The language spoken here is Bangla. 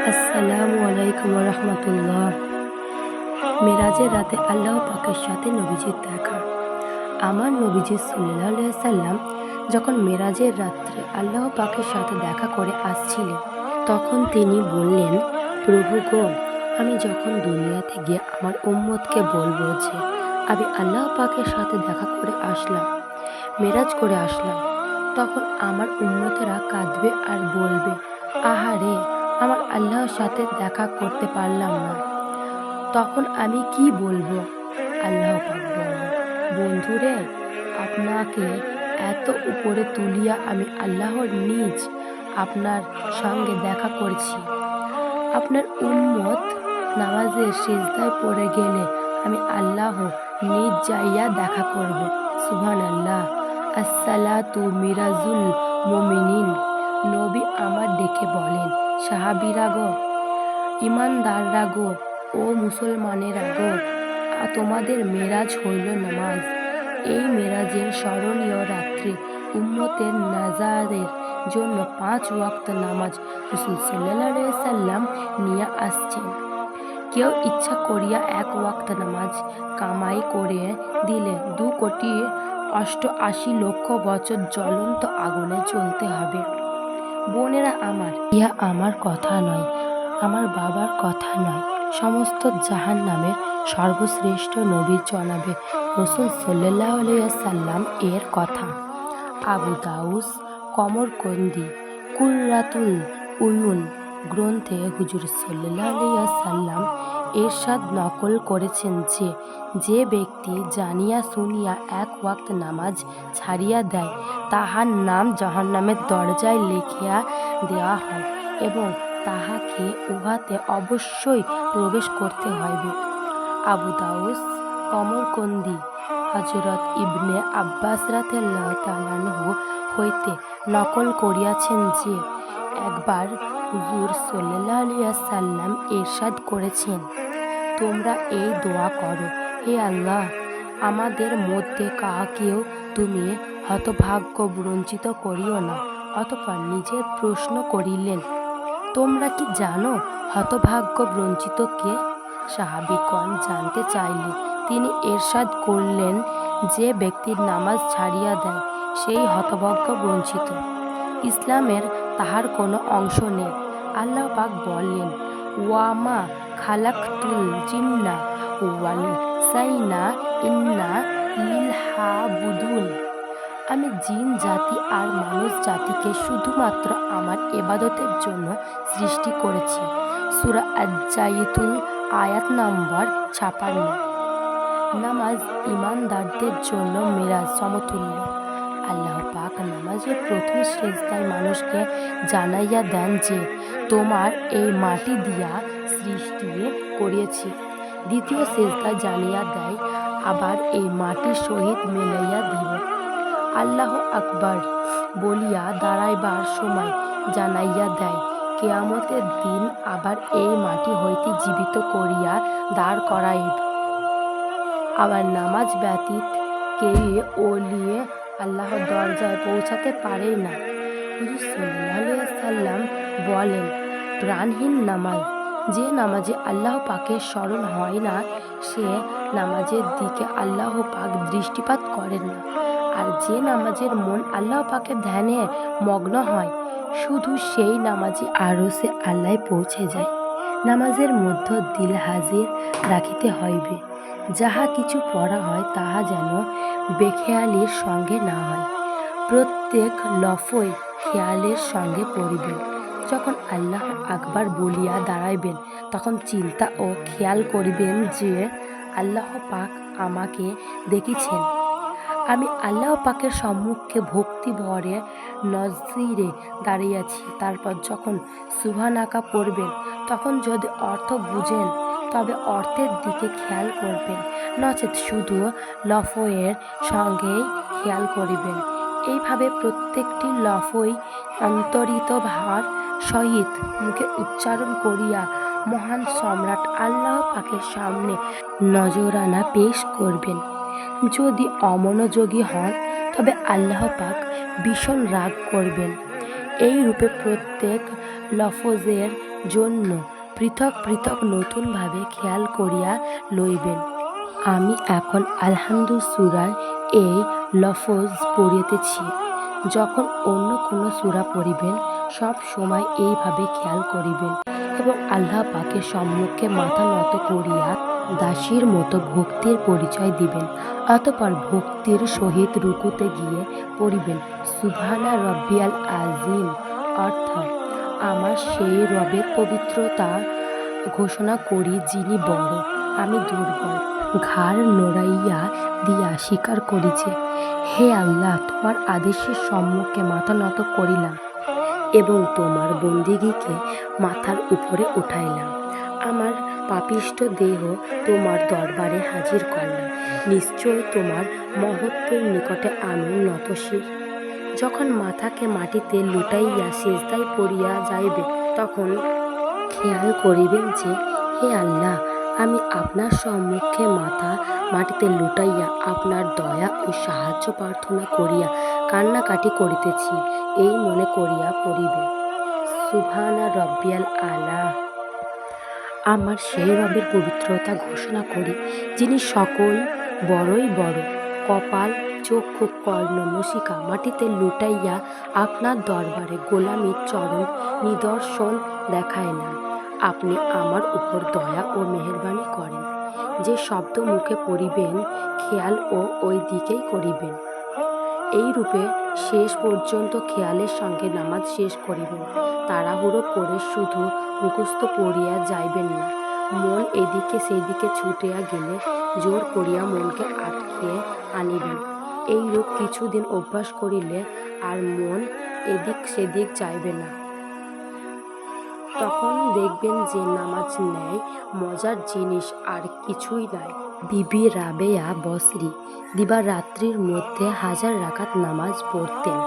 আসসালামু আলাইকুম রহমতুল্লাহ। মেরাজের রাতে আল্লাহ পাকের সাথে নবীজির দেখা। আমার নবীজি সাল্লাল্লাহু আলাইহি সাল্লাম যখন মেরাজের রাত্রে আল্লাহ পাকের সাথে দেখা করে আসছিলেন, তখন তিনি বললেন, প্রভু গো, আমি যখন দুনিয়াতে গিয়ে আমার উম্মতকে বলবো যে আমি আল্লাহ পাকের সাথে দেখা করে আসলাম, মেরাজ করে আসলাম, তখন আমার উম্মতেরা কাঁদবে আর বলবে, আহারে, আমার আল্লাহর সাথে দেখা করতে পারলাম না। তখন আমি কি বলবো? আল্লাহ পাক বলেন, বন্ধুরে, আপনাকে এত উপরে তুলিয়া আমি আল্লাহর নিজ আপনার সঙ্গে দেখা করছি। আপনার উম্মত নামাজের সিজদায় পড়ে গেলে আমি আল্লাহ নিজ যাইয়া দেখা করব। সুবহানাল্লাহ। আসসালাতু মিরাজুল মুমিনিন। নবী আমার ডেকে বলেন, সাহাবীরা গো, ইমানদাররা গো, ও মুসলমানেরা গো, তোমাদের মেরাজ হইল নামাজ। এই মেরাজের স্মরণীয় রাত্রে উম্মতের নাজারের জন্য 5 ওয়াক্ত নামাজ রাসূল সাল্লাল্লাহু আলাইহি সাল্লাম নিয়ে আসছেন। কেউ ইচ্ছা করিয়া 1 ওয়াক্ত নামাজ কামাই করে দিলে 2,88,00,000 বছর জ্বলন্ত আগুনে জ্বলতে হবে। বোনেরা আমার, ইহা আমার কথা নয়, আমার বাবার কথা নয়, সমস্ত জাহান নামের সর্বশ্রেষ্ঠ নবী জনাবে রাসূল সাল্লাল্লাহু আলাইহি সাল্লাম এর কথা। আবু দাউস কমরকন্দি কুররাতুল উয়ুন গ্রন্থে হুজুর সাল্লাল্লাহু আলাইহি সাল্লাম এরশাদ নকল করেছেন যে, যে ব্যক্তি জানিয়া শুনিয়া 1 ওয়াক্ত নামাজ ছাড়িয়া দেয়, তাহার নাম জাহান্নামের দরজায় লিখিয়া দেওয়া হয় এবং তাহাকে উহাতে অবশ্যই প্রবেশ করতে হইবে। আবু দাউস কমরকন্দি হযরত ইবনে আব্বাস রাদিয়াল্লাহু তাআলা আনহু হইতে নকল করিয়াছেন যে, একবার হুজুর সাল্লাল্লাহু আলাইহি সাল্লাম ইরশাদ করেছেন, তোমরা এই দোয়া করো, হে আল্লাহ, আমাদের মধ্যে কাহাকেও তুমি হতভাগ্য বঞ্চিত করিও না। অতঃপর নিজে প্রশ্ন করিলেন, তোমরা কি জানো হতভাগ্য বঞ্চিত কে? সাহাবীগণ জানতে চাইলে তিনি ইরশাদ করলেন, যে ব্যক্তির নামাজ ছাড়িয়া দেয় সেই হতভাগ্য বঞ্চিত, ইসলামের তাহার কোনো অংশ নেই। আল্লাহ পাক বললেন, ওয়ামা খালাকতুল জিন্না ওয়াল ইনসা ইল্লা লিয়াবুদুন। আমি জিন জাতি আর মানুষ জাতিকে শুধুমাত্র আমার ইবাদতের জন্য সৃষ্টি করেছি। সূরা আয-জারিয়াতুল আয়াত নম্বর 56। নামাজ ঈমানদারদের জন্য মেরাজ সমতুল্য। আল্লাহ পাক নামাজের প্রথম সিজদায় মানুষকে জানাইয়া দেন যে, তোমার এই মাটি দিয়া সৃষ্টি করিয়াছি। দ্বিতীয় সিজদায় জানিয়া দেয়, আবার এই মাটির সহিত মিলাইয়া দিব। আল্লাহু আকবার বলিয়া দাঁড়াইবার সময় জানাইয়া দেয়, কিয়ামতের দিন আবার এই মাটি হইতে জীবিত করিয়া দাঁড় করাইব। আবার নামাজ ব্যতীত কেউই ওলিয়ে আল্লাহর দরজায় পৌঁছাতে পারে না। হুজুর সাল্লাল্লাহু আলাইহি সাল্লাম বলেন, প্রাণহীন নামাজ, যে নামাজে আল্লাহ পাকের স্মরণ হয় না, সে নামাজের দিকে আল্লাহ পাক দৃষ্টিপাত করেন না। আর যে নামাজের মন আল্লাহ পাকের ধ্যানে মগ্ন হয়, শুধু সেই নামাজই আরশে আল্লাহ পৌঁছে যায়। নামাজের মধ্য দিল হাজির রাখিতে হইবে। যাহা কিছু পড়া হয় তাহা যেন বেখেয়ালির সঙ্গে না হয়। প্রত্যেক লফয় খেয়ালের সঙ্গে পড়িবেন। যখন আল্লাহ আকবার বলিয়া দাঁড়াইবেন, তখন চিন্তা ও খেয়াল করিবেন যে, আল্লাহ পাক আমাকে দেখিছেন। আমি আল্লাহ পাকের সম্মুখে ভক্তি ভরে নজিরে দাঁড়িয়েছি। তারপর যখন সুবহানাকা পড়বেন, তখন যদি অর্থ বুঝেন তবে অর্থের দিকে খেয়াল করবেন, নচেৎ শুধু লফয়ের সঙ্গেই খেয়াল করিবেন। এইভাবে প্রত্যেকটি লফই অন্তরিত ভার সহিত মুখে উচ্চারণ করিয়া মহান সম্রাট আল্লাহ পাকের সামনে নজরানা পেশ করবেন। যদি অমনোযোগী হন তবে আল্লাহ পাক ভীষণ রাগ করবেন। এই রূপে প্রত্যেক লফজের জন্য পৃথক পৃথক নতুনভাবে খেয়াল করিয়া লইবেন। আমি এখন আলহামদু সূরার এই লফজ পড়িতেছি। যখন অন্য কোনো সূরা পড়িবেন সব সময় এইভাবে খেয়াল করিবেন এবং আল্লাহ পাকের সম্মুখে মাথা নত করিয়া দাসীর মতো ভক্তির পরিচয় দিবেন। অতঃপর ভক্তির সহিত রুকুতে গিয়ে পড়িবেন সুবহানা রব্বিয়াল আজিম, অর্থাৎ আমার সেই রবের পবিত্রতা ঘোষণা করি যিনি বড়, আমি দুর্বল। ঘাড় নড়াইয়া দিয়া স্বীকার করি যে, হে আল্লাহ, তোমার আদেশের সম্মুখে মাথা নত করিলাম এবং তোমার বন্দিগীকে মাথার উপরে উঠাইলাম। আমার পাপিষ্ঠ দেহ তোমার দরবারে হাজির করলাম। নিশ্চয় তোমার মহত্বের নিকটে আমি নতশির। যখন মাথাকে মাটিতে লুটাইয়া সিজদায় পড়িয়া যাইবে তখন খেয়াল করিবেন যে, হে আল্লাহ, আমি আপনার সম্মুখে মাথা মাটিতে লুটাইয়া আপনার দয়া ও সাহায্য প্রার্থনা করিয়া কান্নাকাটি করিতেছি, এই মনে করিয়া পড়িবে সুবহানা রব্বিয়াল আলা। আমার সেই রবের পবিত্রতা ঘোষণা করি যিনি সকল বড়ই বড়। কপাল, চক্ষু, কর্ণ, নসিকা মাটিতে লুটাইয়া আপনার দরবারে গোলামীর চরম নিদর্শন দেখাইলাম। আপনি আমার উপর দয়া ও মেহেরবানি করেন। যে শব্দ মুখে পড়িবেন খেয়াল ও ওই দিকেই করিবেন। এই রূপে শেষ পর্যন্ত খেয়ালের সঙ্গে নামাজ শেষ করিবেন। তাড়াহুড়ো করে শুধু মুখস্থ পড়িয়া যাইবেন না। মন এদিকে সেদিকে ছুটিয়া গেলে জোর করিয়া মনকে আটকিয়ে আনিবেন। এইরূপ কিছুদিন অভ্যাস করিলে আর মন এদিক সেদিক যাইবে না। তখন দেখবেন যে নামাজ ন্যায় মজার জিনিস আর কিছুই নাই। বিবি রাবেয়া বসরি দিবারাত্রির মধ্যে 1000 রাকাত নামাজ পড়তেন।